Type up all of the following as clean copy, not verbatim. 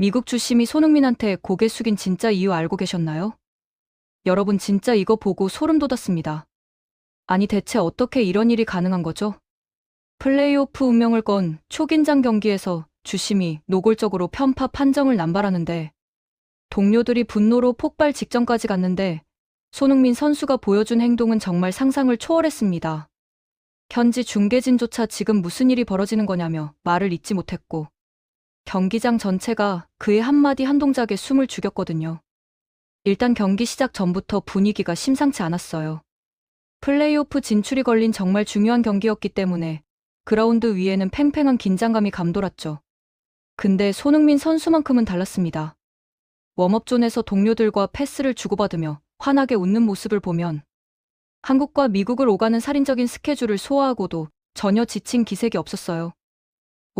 미국 주심이 손흥민한테 고개 숙인 진짜 이유 알고 계셨나요? 여러분 진짜 이거 보고 소름 돋았습니다. 아니 대체 어떻게 이런 일이 가능한 거죠? 플레이오프 운명을 건 초긴장 경기에서 주심이 노골적으로 편파 판정을 남발하는데 동료들이 분노로 폭발 직전까지 갔는데 손흥민 선수가 보여준 행동은 정말 상상을 초월했습니다. 현지 중계진조차 지금 무슨 일이 벌어지는 거냐며 말을 잇지 못했고 경기장 전체가 그의 한마디 한 동작에 숨을 죽였거든요. 일단 경기 시작 전부터 분위기가 심상치 않았어요. 플레이오프 진출이 걸린 정말 중요한 경기였기 때문에 그라운드 위에는 팽팽한 긴장감이 감돌았죠. 근데 손흥민 선수만큼은 달랐습니다. 웜업존에서 동료들과 패스를 주고받으며 환하게 웃는 모습을 보면 한국과 미국을 오가는 살인적인 스케줄을 소화하고도 전혀 지친 기색이 없었어요.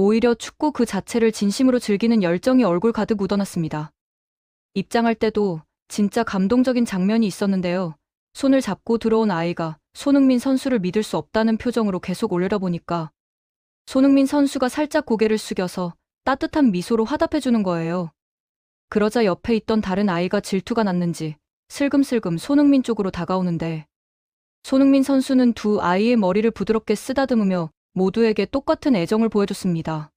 오히려 축구 그 자체를 진심으로 즐기는 열정이 얼굴 가득 묻어났습니다. 입장할 때도 진짜 감동적인 장면이 있었는데요. 손을 잡고 들어온 아이가 손흥민 선수를 믿을 수 없다는 표정으로 계속 올려다보니까 손흥민 선수가 살짝 고개를 숙여서 따뜻한 미소로 화답해주는 거예요. 그러자 옆에 있던 다른 아이가 질투가 났는지 슬금슬금 손흥민 쪽으로 다가오는데 손흥민 선수는 두 아이의 머리를 부드럽게 쓰다듬으며 모두에게 똑같은 애정을 보여줬습니다.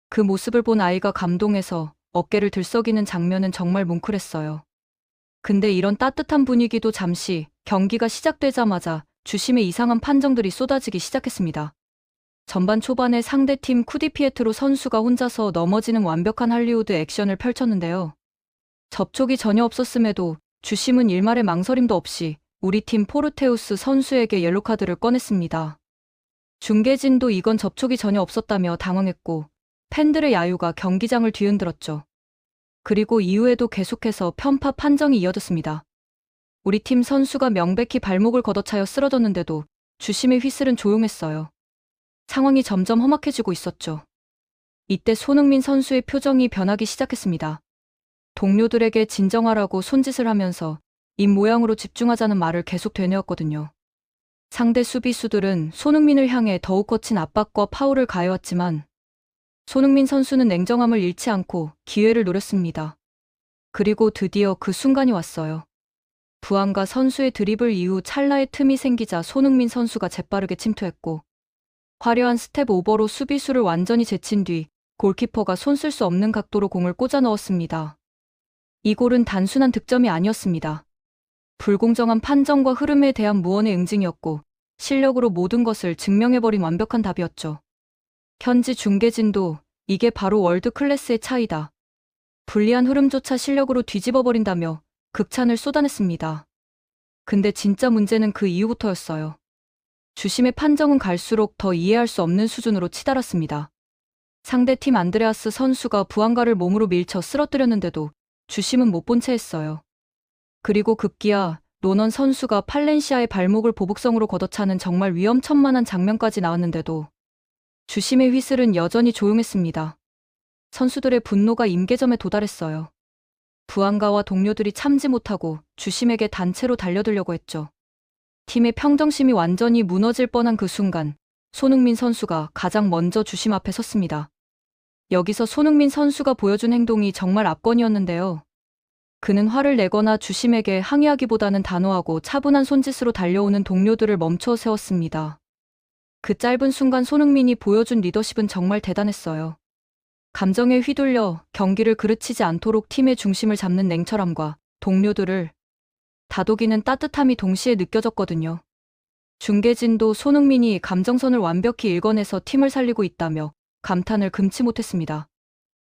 그 모습을 본 아이가 감동해서 어깨를 들썩이는 장면은 정말 뭉클했어요. 근데 이런 따뜻한 분위기도 잠시 경기가 시작되자마자 주심의 이상한 판정들이 쏟아지기 시작했습니다. 전반 초반에 상대팀 쿠디피에트로 선수가 혼자서 넘어지는 완벽한 할리우드 액션을 펼쳤는데요. 접촉이 전혀 없었음에도 주심은 일말의 망설임도 없이 우리 팀 포르테우스 선수에게 옐로카드를 꺼냈습니다. 중계진도 이건 접촉이 전혀 없었다며 당황했고 팬들의 야유가 경기장을 뒤흔들었죠. 그리고 이후에도 계속해서 편파 판정이 이어졌습니다. 우리 팀 선수가 명백히 발목을 걷어차여 쓰러졌는데도 주심의 휘슬은 조용했어요. 상황이 점점 험악해지고 있었죠. 이때 손흥민 선수의 표정이 변하기 시작했습니다. 동료들에게 진정하라고 손짓을 하면서 입 모양으로 집중하자는 말을 계속 되뇌었거든요. 상대 수비수들은 손흥민을 향해 더욱 거친 압박과 파울을 가해왔지만 손흥민 선수는 냉정함을 잃지 않고 기회를 노렸습니다. 그리고 드디어 그 순간이 왔어요. 부안과 선수의 드리블 이후 찰나의 틈이 생기자 손흥민 선수가 재빠르게 침투했고 화려한 스텝 오버로 수비수를 완전히 제친 뒤 골키퍼가 손 쓸 수 없는 각도로 공을 꽂아 넣었습니다. 이 골은 단순한 득점이 아니었습니다. 불공정한 판정과 흐름에 대한 무언의 응징이었고 실력으로 모든 것을 증명해버린 완벽한 답이었죠. 현지 중계진도 이게 바로 월드 클래스의 차이다. 불리한 흐름조차 실력으로 뒤집어버린다며 극찬을 쏟아냈습니다. 근데 진짜 문제는 그 이후부터였어요. 주심의 판정은 갈수록 더 이해할 수 없는 수준으로 치달았습니다. 상대팀 안드레아스 선수가 부안가를 몸으로 밀쳐 쓰러뜨렸는데도 주심은 못 본 채 했어요. 그리고 급기야 노넌 선수가 팔렌시아의 발목을 보복성으로 걷어차는 정말 위험천만한 장면까지 나왔는데도 주심의 휘슬은 여전히 조용했습니다. 선수들의 분노가 임계점에 도달했어요. 부안가와 동료들이 참지 못하고 주심에게 단체로 달려들려고 했죠. 팀의 평정심이 완전히 무너질 뻔한 그 순간 손흥민 선수가 가장 먼저 주심 앞에 섰습니다. 여기서 손흥민 선수가 보여준 행동이 정말 압권이었는데요. 그는 화를 내거나 주심에게 항의하기보다는 단호하고 차분한 손짓으로 달려오는 동료들을 멈춰 세웠습니다. 그 짧은 순간 손흥민이 보여준 리더십은 정말 대단했어요. 감정에 휘둘려 경기를 그르치지 않도록 팀의 중심을 잡는 냉철함과 동료들을 다독이는 따뜻함이 동시에 느껴졌거든요. 중계진도 손흥민이 감정선을 완벽히 읽어내서 팀을 살리고 있다며 감탄을 금치 못했습니다.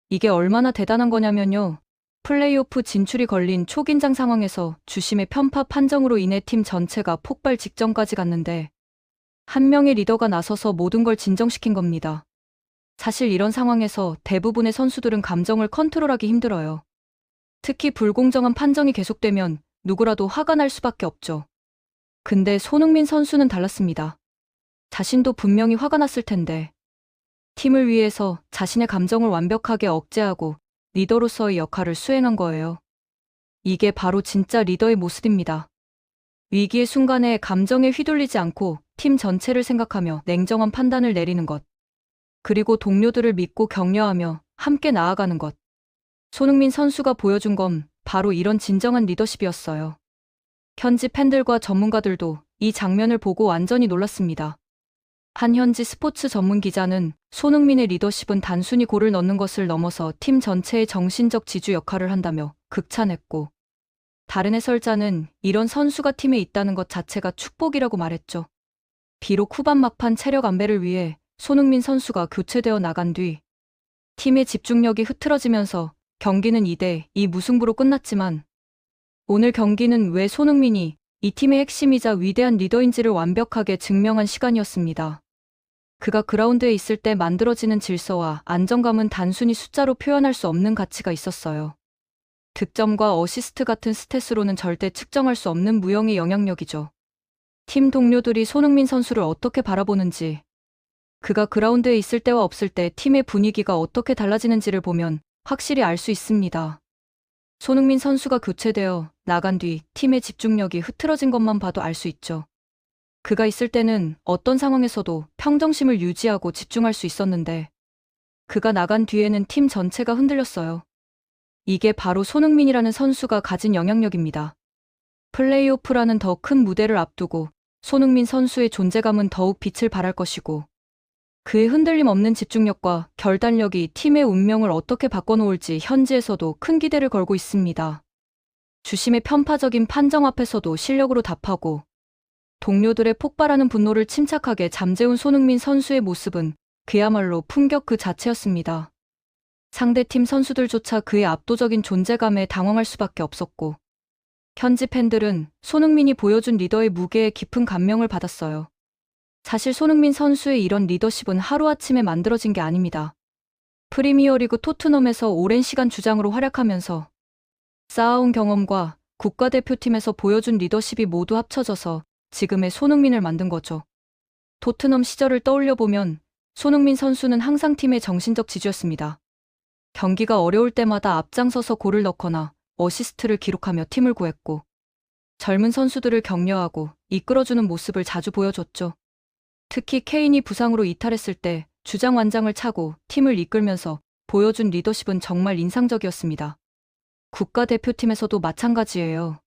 이게 얼마나 대단한 거냐면요. 플레이오프 진출이 걸린 초긴장 상황에서 주심의 편파 판정으로 인해 팀 전체가 폭발 직전까지 갔는데 한 명의 리더가 나서서 모든 걸 진정시킨 겁니다. 사실 이런 상황에서 대부분의 선수들은 감정을 컨트롤하기 힘들어요. 특히 불공정한 판정이 계속되면 누구라도 화가 날 수밖에 없죠. 근데 손흥민 선수는 달랐습니다. 자신도 분명히 화가 났을 텐데 팀을 위해서 자신의 감정을 완벽하게 억제하고 리더로서의 역할을 수행한 거예요. 이게 바로 진짜 리더의 모습입니다. 위기의 순간에 감정에 휘둘리지 않고 팀 전체를 생각하며 냉정한 판단을 내리는 것. 그리고 동료들을 믿고 격려하며 함께 나아가는 것. 손흥민 선수가 보여준 건 바로 이런 진정한 리더십이었어요. 현지 팬들과 전문가들도 이 장면을 보고 완전히 놀랐습니다. 한 현지 스포츠 전문 기자는 손흥민의 리더십은 단순히 골을 넣는 것을 넘어서 팀 전체의 정신적 지주 역할을 한다며 극찬했고, 다른 해설자는 이런 선수가 팀에 있다는 것 자체가 축복이라고 말했죠. 비록 후반 막판 체력 안배를 위해 손흥민 선수가 교체되어 나간 뒤 팀의 집중력이 흐트러지면서 경기는 2대2 무승부로 끝났지만, 오늘 경기는 왜 손흥민이 이 팀의 핵심이자 위대한 리더인지를 완벽하게 증명한 시간이었습니다. 그가 그라운드에 있을 때 만들어지는 질서와 안정감은 단순히 숫자로 표현할 수 없는 가치가 있었어요. 득점과 어시스트 같은 스탯으로는 절대 측정할 수 없는 무형의 영향력이죠. 팀 동료들이 손흥민 선수를 어떻게 바라보는지, 그가 그라운드에 있을 때와 없을 때 팀의 분위기가 어떻게 달라지는지를 보면 확실히 알 수 있습니다. 손흥민 선수가 교체되어 나간 뒤 팀의 집중력이 흐트러진 것만 봐도 알 수 있죠. 그가 있을 때는 어떤 상황에서도 평정심을 유지하고 집중할 수 있었는데, 그가 나간 뒤에는 팀 전체가 흔들렸어요. 이게 바로 손흥민이라는 선수가 가진 영향력입니다. 플레이오프라는 더 큰 무대를 앞두고 손흥민 선수의 존재감은 더욱 빛을 발할 것이고, 그의 흔들림 없는 집중력과 결단력이 팀의 운명을 어떻게 바꿔놓을지 현지에서도 큰 기대를 걸고 있습니다. 주심의 편파적인 판정 앞에서도 실력으로 답하고, 동료들의 폭발하는 분노를 침착하게 잠재운 손흥민 선수의 모습은 그야말로 품격 그 자체였습니다. 상대팀 선수들조차 그의 압도적인 존재감에 당황할 수밖에 없었고, 현지 팬들은 손흥민이 보여준 리더의 무게에 깊은 감명을 받았어요. 사실 손흥민 선수의 이런 리더십은 하루아침에 만들어진 게 아닙니다. 프리미어리그 토트넘에서 오랜 시간 주장으로 활약하면서 쌓아온 경험과 국가대표팀에서 보여준 리더십이 모두 합쳐져서 지금의 손흥민을 만든 거죠. 토트넘 시절을 떠올려보면 손흥민 선수는 항상 팀의 정신적 지주였습니다. 경기가 어려울 때마다 앞장서서 골을 넣거나 어시스트를 기록하며 팀을 구했고, 젊은 선수들을 격려하고 이끌어주는 모습을 자주 보여줬죠. 특히 케인이 부상으로 이탈했을 때 주장 완장을 차고 팀을 이끌면서 보여준 리더십은 정말 인상적이었습니다. 국가대표팀에서도 마찬가지예요.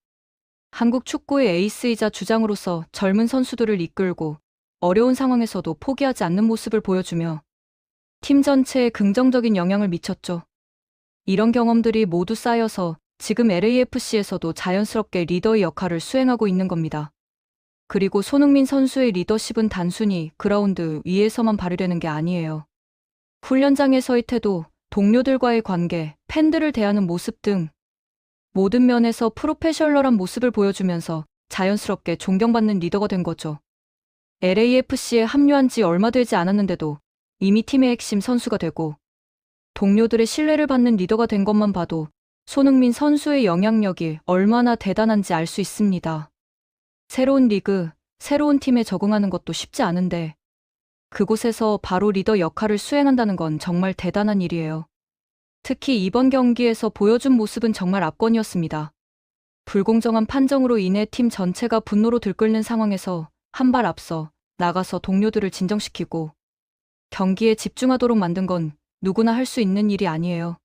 한국 축구의 에이스이자 주장으로서 젊은 선수들을 이끌고 어려운 상황에서도 포기하지 않는 모습을 보여주며 팀 전체에 긍정적인 영향을 미쳤죠. 이런 경험들이 모두 쌓여서 지금 LAFC에서도 자연스럽게 리더의 역할을 수행하고 있는 겁니다. 그리고 손흥민 선수의 리더십은 단순히 그라운드 위에서만 발휘되는 게 아니에요. 훈련장에서의 태도, 동료들과의 관계, 팬들을 대하는 모습 등 모든 면에서 프로페셔널한 모습을 보여주면서 자연스럽게 존경받는 리더가 된 거죠. LAFC에 합류한 지 얼마 되지 않았는데도 이미 팀의 핵심 선수가 되고, 동료들의 신뢰를 받는 리더가 된 것만 봐도 손흥민 선수의 영향력이 얼마나 대단한지 알 수 있습니다. 새로운 리그, 새로운 팀에 적응하는 것도 쉽지 않은데, 그곳에서 바로 리더 역할을 수행한다는 건 정말 대단한 일이에요. 특히 이번 경기에서 보여준 모습은 정말 압권이었습니다. 불공정한 판정으로 인해 팀 전체가 분노로 들끓는 상황에서 한 발 앞서 나가서 동료들을 진정시키고 경기에 집중하도록 만든 건 누구나 할 수 있는 일이 아니에요.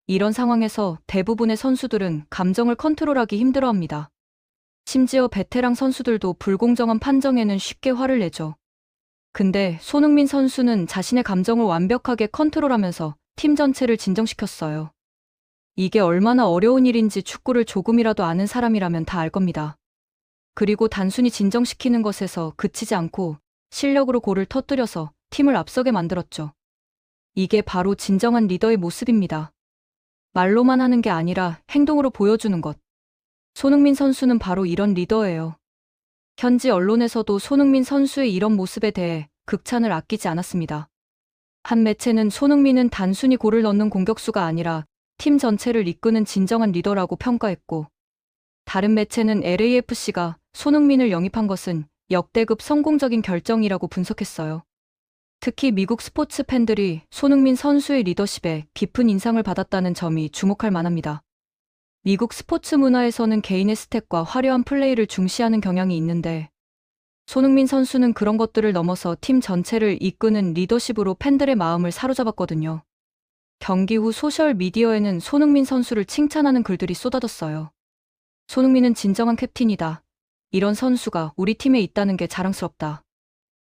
이런 상황에서 대부분의 선수들은 감정을 컨트롤하기 힘들어합니다. 심지어 베테랑 선수들도 불공정한 판정에는 쉽게 화를 내죠. 근데 손흥민 선수는 자신의 감정을 완벽하게 컨트롤하면서 팀 전체를 진정시켰어요. 이게 얼마나 어려운 일인지 축구를 조금이라도 아는 사람이라면 다 알 겁니다. 그리고 단순히 진정시키는 것에서 그치지 않고 실력으로 골을 터뜨려서 팀을 앞서게 만들었죠. 이게 바로 진정한 리더의 모습입니다. 말로만 하는 게 아니라 행동으로 보여주는 것. 손흥민 선수는 바로 이런 리더예요. 현지 언론에서도 손흥민 선수의 이런 모습에 대해 극찬을 아끼지 않았습니다. 한 매체는 손흥민은 단순히 골을 넣는 공격수가 아니라 팀 전체를 이끄는 진정한 리더라고 평가했고, 다른 매체는 LAFC가 손흥민을 영입한 것은 역대급 성공적인 결정이라고 분석했어요. 특히 미국 스포츠 팬들이 손흥민 선수의 리더십에 깊은 인상을 받았다는 점이 주목할 만합니다. 미국 스포츠 문화에서는 개인의 스탯과 화려한 플레이를 중시하는 경향이 있는데, 손흥민 선수는 그런 것들을 넘어서 팀 전체를 이끄는 리더십으로 팬들의 마음을 사로잡았거든요. 경기 후 소셜미디어에는 손흥민 선수를 칭찬하는 글들이 쏟아졌어요. 손흥민은 진정한 캡틴이다. 이런 선수가 우리 팀에 있다는 게 자랑스럽다.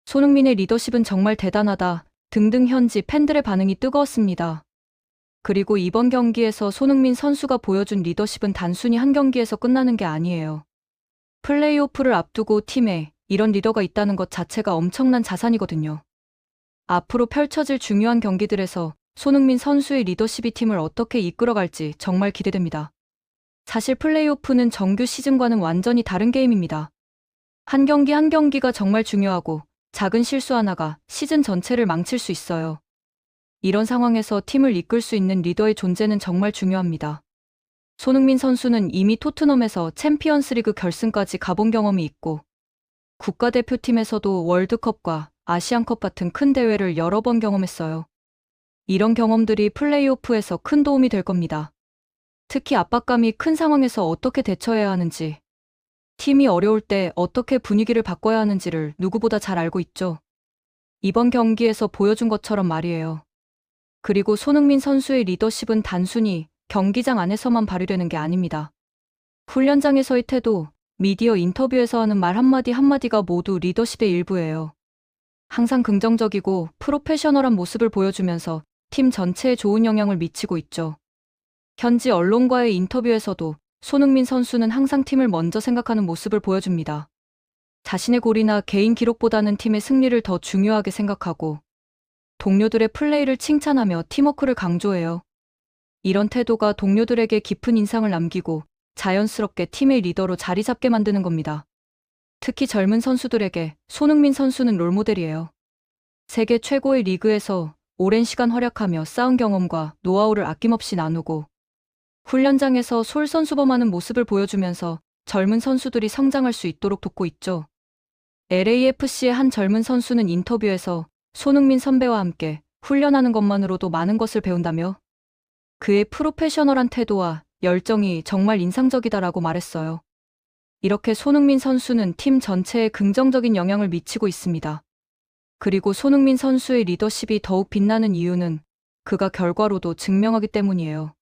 손흥민의 리더십은 정말 대단하다. 등등 현지 팬들의 반응이 뜨거웠습니다. 그리고 이번 경기에서 손흥민 선수가 보여준 리더십은 단순히 한 경기에서 끝나는 게 아니에요. 플레이오프를 앞두고 팀에 이런 리더가 있다는 것 자체가 엄청난 자산이거든요. 앞으로 펼쳐질 중요한 경기들에서 손흥민 선수의 리더십이 팀을 어떻게 이끌어갈지 정말 기대됩니다. 사실 플레이오프는 정규 시즌과는 완전히 다른 게임입니다. 한 경기 한 경기가 정말 중요하고 작은 실수 하나가 시즌 전체를 망칠 수 있어요. 이런 상황에서 팀을 이끌 수 있는 리더의 존재는 정말 중요합니다. 손흥민 선수는 이미 토트넘에서 챔피언스리그 결승까지 가본 경험이 있고 국가대표팀에서도 월드컵과 아시안컵 같은 큰 대회를 여러 번 경험했어요. 이런 경험들이 플레이오프에서 큰 도움이 될 겁니다. 특히 압박감이 큰 상황에서 어떻게 대처해야 하는지, 팀이 어려울 때 어떻게 분위기를 바꿔야 하는지를 누구보다 잘 알고 있죠. 이번 경기에서 보여준 것처럼 말이에요. 그리고 손흥민 선수의 리더십은 단순히 경기장 안에서만 발휘되는 게 아닙니다. 훈련장에서의 태도, 미디어 인터뷰에서 하는 말 한마디 한마디가 모두 리더십의 일부예요. 항상 긍정적이고 프로페셔널한 모습을 보여주면서 팀 전체에 좋은 영향을 미치고 있죠. 현지 언론과의 인터뷰에서도 손흥민 선수는 항상 팀을 먼저 생각하는 모습을 보여줍니다. 자신의 골이나 개인 기록보다는 팀의 승리를 더 중요하게 생각하고 동료들의 플레이를 칭찬하며 팀워크를 강조해요. 이런 태도가 동료들에게 깊은 인상을 남기고 자연스럽게 팀의 리더로 자리 잡게 만드는 겁니다. 특히 젊은 선수들에게 손흥민 선수는 롤모델이에요. 세계 최고의 리그에서 오랜 시간 활약하며 쌓은 경험과 노하우를 아낌없이 나누고 훈련장에서 솔선수범하는 모습을 보여주면서 젊은 선수들이 성장할 수 있도록 돕고 있죠. LAFC의 한 젊은 선수는 인터뷰에서 손흥민 선배와 함께 훈련하는 것만으로도 많은 것을 배운다며 그의 프로페셔널한 태도와 열정이 정말 인상적이다라고 말했어요. 이렇게 손흥민 선수는 팀 전체에 긍정적인 영향을 미치고 있습니다. 그리고 손흥민 선수의 리더십이 더욱 빛나는 이유는 그가 결과로도 증명하기 때문이에요.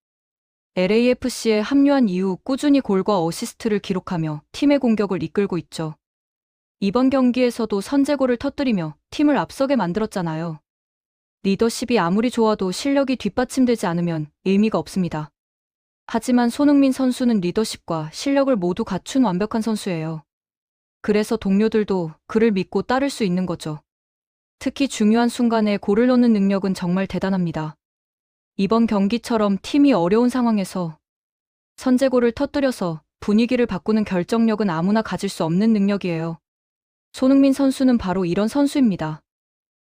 LAFC에 합류한 이후 꾸준히 골과 어시스트를 기록하며 팀의 공격을 이끌고 있죠. 이번 경기에서도 선제골을 터뜨리며 팀을 앞서게 만들었잖아요. 리더십이 아무리 좋아도 실력이 뒷받침되지 않으면 의미가 없습니다. 하지만 손흥민 선수는 리더십과 실력을 모두 갖춘 완벽한 선수예요. 그래서 동료들도 그를 믿고 따를 수 있는 거죠. 특히 중요한 순간에 골을 넣는 능력은 정말 대단합니다. 이번 경기처럼 팀이 어려운 상황에서 선제골을 터뜨려서 분위기를 바꾸는 결정력은 아무나 가질 수 없는 능력이에요. 손흥민 선수는 바로 이런 선수입니다.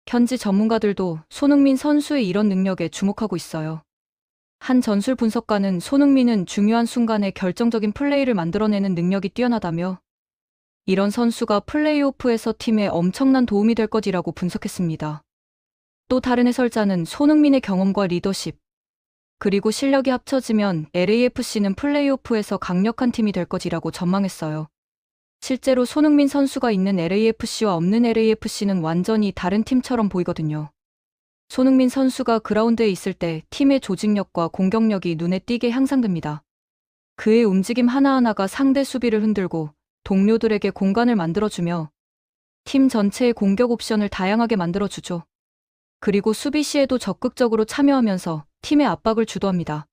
현지 전문가들도 손흥민 선수의 이런 능력에 주목하고 있어요. 한 전술 분석가는 손흥민은 중요한 순간에 결정적인 플레이를 만들어내는 능력이 뛰어나다며 이런 선수가 플레이오프에서 팀에 엄청난 도움이 될 것이라고 분석했습니다. 또 다른 해설자는 손흥민의 경험과 리더십, 그리고 실력이 합쳐지면 LAFC는 플레이오프에서 강력한 팀이 될 것이라고 전망했어요. 실제로 손흥민 선수가 있는 LAFC와 없는 LAFC는 완전히 다른 팀처럼 보이거든요. 손흥민 선수가 그라운드에 있을 때 팀의 조직력과 공격력이 눈에 띄게 향상됩니다. 그의 움직임 하나하나가 상대 수비를 흔들고 동료들에게 공간을 만들어주며 팀 전체의 공격 옵션을 다양하게 만들어주죠. 그리고 수비 시에도 적극적으로 참여하면서 팀의 압박을 주도합니다.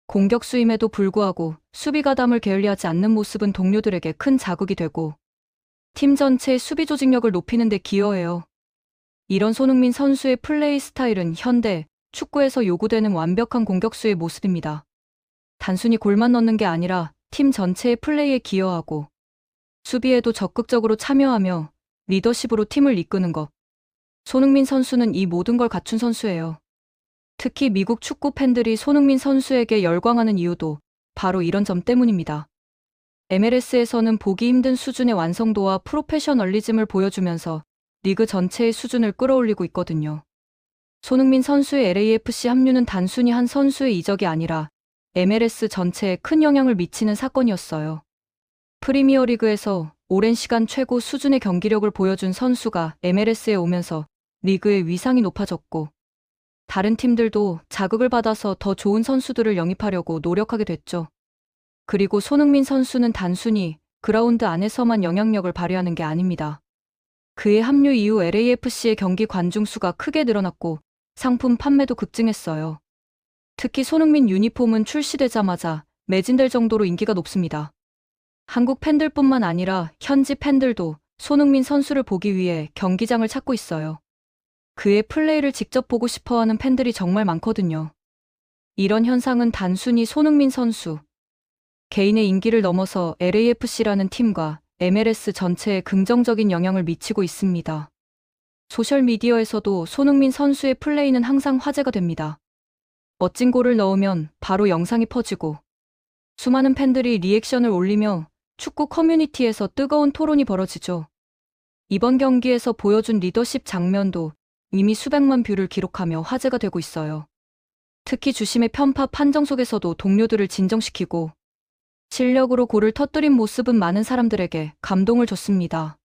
공격수임에도 불구하고 수비 가담을 게을리하지 않는 모습은 동료들에게 큰 자극이 되고 팀 전체의 수비 조직력을 높이는 데 기여해요. 이런 손흥민 선수의 플레이 스타일은 현대 축구에서 요구되는 완벽한 공격수의 모습입니다. 단순히 골만 넣는 게 아니라 팀 전체의 플레이에 기여하고 수비에도 적극적으로 참여하며 리더십으로 팀을 이끄는 것. 손흥민 선수는 이 모든 걸 갖춘 선수예요. 특히 미국 축구 팬들이 손흥민 선수에게 열광하는 이유도 바로 이런 점 때문입니다. MLS에서는 보기 힘든 수준의 완성도와 프로페셔널리즘을 보여주면서 리그 전체의 수준을 끌어올리고 있거든요. 손흥민 선수의 LAFC 합류는 단순히 한 선수의 이적이 아니라 MLS 전체에 큰 영향을 미치는 사건이었어요. 프리미어리그에서 오랜 시간 최고 수준의 경기력을 보여준 선수가 MLS에 오면서 리그의 위상이 높아졌고 다른 팀들도 자극을 받아서 더 좋은 선수들을 영입하려고 노력하게 됐죠. 그리고 손흥민 선수는 단순히 그라운드 안에서만 영향력을 발휘하는 게 아닙니다. 그의 합류 이후 LAFC의 경기 관중 수가 크게 늘어났고 상품 판매도 급증했어요. 특히 손흥민 유니폼은 출시되자마자 매진될 정도로 인기가 높습니다. 한국 팬들뿐만 아니라 현지 팬들도 손흥민 선수를 보기 위해 경기장을 찾고 있어요. 그의 플레이를 직접 보고 싶어하는 팬들이 정말 많거든요. 이런 현상은 단순히 손흥민 선수 개인의 인기를 넘어서 LAFC라는 팀과 MLS 전체에 긍정적인 영향을 미치고 있습니다. 소셜미디어에서도 손흥민 선수의 플레이는 항상 화제가 됩니다. 멋진 골을 넣으면 바로 영상이 퍼지고 수많은 팬들이 리액션을 올리며 축구 커뮤니티에서 뜨거운 토론이 벌어지죠. 이번 경기에서 보여준 리더십 장면도 이미 수백만 뷰를 기록하며 화제가 되고 있어요. 특히 주심의 편파 판정 속에서도 동료들을 진정시키고 실력으로 골을 터뜨린 모습은 많은 사람들에게 감동을 줬습니다.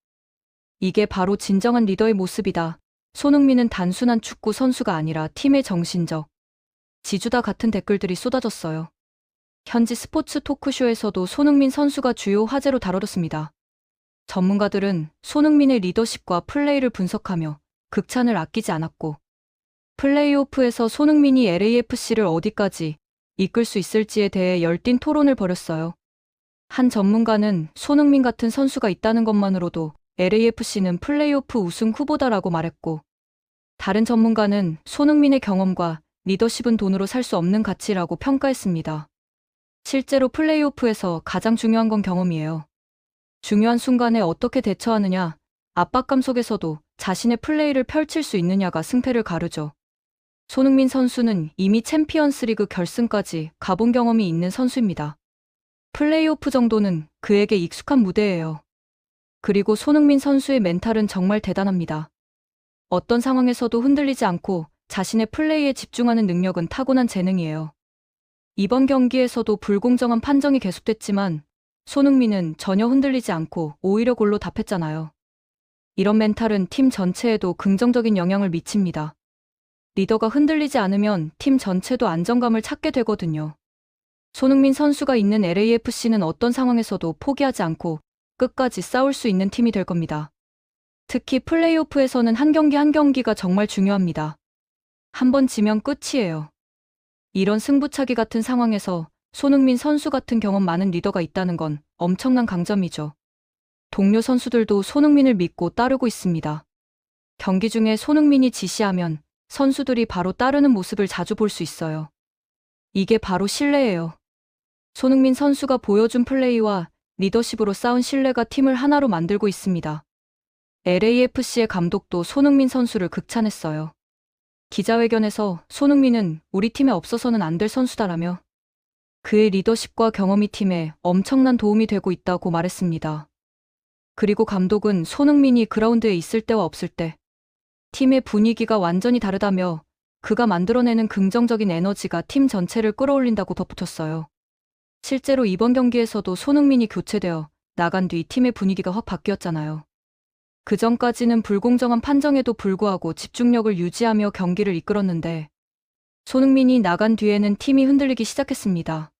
이게 바로 진정한 리더의 모습이다. 손흥민은 단순한 축구 선수가 아니라 팀의 정신적 지주다 같은 댓글들이 쏟아졌어요. 현지 스포츠 토크쇼에서도 손흥민 선수가 주요 화제로 다뤄졌습니다. 전문가들은 손흥민의 리더십과 플레이를 분석하며 극찬을 아끼지 않았고 플레이오프에서 손흥민이 LAFC를 어디까지 이끌 수 있을지에 대해 열띤 토론을 벌였어요. 한 전문가는 손흥민 같은 선수가 있다는 것만으로도 LAFC는 플레이오프 우승 후보다라고 말했고 다른 전문가는 손흥민의 경험과 리더십은 돈으로 살 수 없는 가치라고 평가했습니다. 실제로 플레이오프에서 가장 중요한 건 경험이에요. 중요한 순간에 어떻게 대처하느냐, 압박감 속에서도 자신의 플레이를 펼칠 수 있느냐가 승패를 가르죠. 손흥민 선수는 이미 챔피언스리그 결승까지 가본 경험이 있는 선수입니다. 플레이오프 정도는 그에게 익숙한 무대예요. 그리고 손흥민 선수의 멘탈은 정말 대단합니다. 어떤 상황에서도 흔들리지 않고 자신의 플레이에 집중하는 능력은 타고난 재능이에요. 이번 경기에서도 불공정한 판정이 계속됐지만 손흥민은 전혀 흔들리지 않고 오히려 골로 답했잖아요. 이런 멘탈은 팀 전체에도 긍정적인 영향을 미칩니다. 리더가 흔들리지 않으면 팀 전체도 안정감을 찾게 되거든요. 손흥민 선수가 있는 LAFC는 어떤 상황에서도 포기하지 않고 끝까지 싸울 수 있는 팀이 될 겁니다. 특히 플레이오프에서는 한 경기 한 경기가 정말 중요합니다. 한 번 지면 끝이에요. 이런 승부차기 같은 상황에서 손흥민 선수 같은 경험 많은 리더가 있다는 건 엄청난 강점이죠. 동료 선수들도 손흥민을 믿고 따르고 있습니다. 경기 중에 손흥민이 지시하면 선수들이 바로 따르는 모습을 자주 볼 수 있어요. 이게 바로 신뢰예요. 손흥민 선수가 보여준 플레이와 리더십으로 쌓은 신뢰가 팀을 하나로 만들고 있습니다. LAFC의 감독도 손흥민 선수를 극찬했어요. 기자회견에서 손흥민은 우리 팀에 없어서는 안 될 선수다라며 그의 리더십과 경험이 팀에 엄청난 도움이 되고 있다고 말했습니다. 그리고 감독은 손흥민이 그라운드에 있을 때와 없을 때 팀의 분위기가 완전히 다르다며 그가 만들어내는 긍정적인 에너지가 팀 전체를 끌어올린다고 덧붙였어요. 실제로 이번 경기에서도 손흥민이 교체되어 나간 뒤 팀의 분위기가 확 바뀌었잖아요. 그전까지는 불공정한 판정에도 불구하고 집중력을 유지하며 경기를 이끌었는데 손흥민이 나간 뒤에는 팀이 흔들리기 시작했습니다.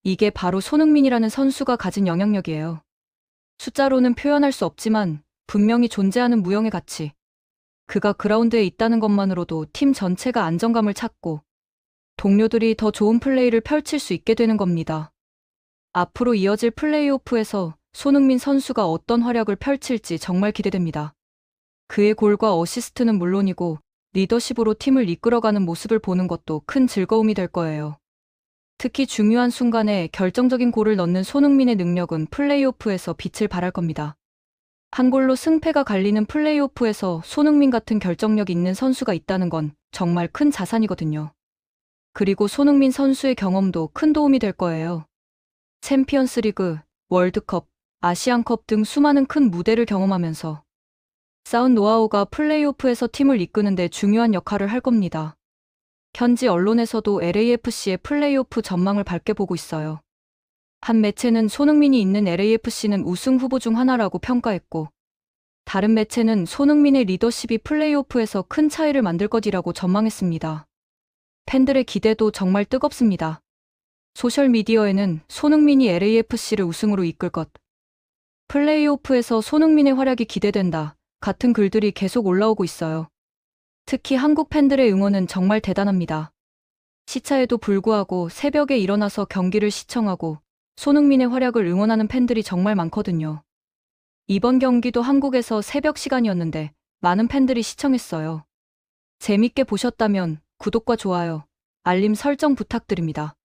이게 바로 손흥민이라는 선수가 가진 영향력이에요. 숫자로는 표현할 수 없지만 분명히 존재하는 무형의 가치. 그가 그라운드에 있다는 것만으로도 팀 전체가 안정감을 찾고 동료들이 더 좋은 플레이를 펼칠 수 있게 되는 겁니다. 앞으로 이어질 플레이오프에서 손흥민 선수가 어떤 활약을 펼칠지 정말 기대됩니다. 그의 골과 어시스트는 물론이고 리더십으로 팀을 이끌어가는 모습을 보는 것도 큰 즐거움이 될 거예요. 특히 중요한 순간에 결정적인 골을 넣는 손흥민의 능력은 플레이오프에서 빛을 발할 겁니다. 한 골로 승패가 갈리는 플레이오프에서 손흥민 같은 결정력 있는 선수가 있다는 건 정말 큰 자산이거든요. 그리고 손흥민 선수의 경험도 큰 도움이 될 거예요. 챔피언스리그, 월드컵, 아시안컵 등 수많은 큰 무대를 경험하면서 쌓은 노하우가 플레이오프에서 팀을 이끄는 데 중요한 역할을 할 겁니다. 현지 언론에서도 LAFC의 플레이오프 전망을 밝게 보고 있어요. 한 매체는 손흥민이 있는 LAFC는 우승 후보 중 하나라고 평가했고 다른 매체는 손흥민의 리더십이 플레이오프에서 큰 차이를 만들 것이라고 전망했습니다. 팬들의 기대도 정말 뜨겁습니다. 소셜미디어에는 손흥민이 LAFC를 우승으로 이끌 것, 플레이오프에서 손흥민의 활약이 기대된다 같은 글들이 계속 올라오고 있어요. 특히 한국 팬들의 응원은 정말 대단합니다. 시차에도 불구하고 새벽에 일어나서 경기를 시청하고 손흥민의 활약을 응원하는 팬들이 정말 많거든요. 이번 경기도 한국에서 새벽 시간이었는데 많은 팬들이 시청했어요. 재밌게 보셨다면 구독과 좋아요, 알림 설정 부탁드립니다.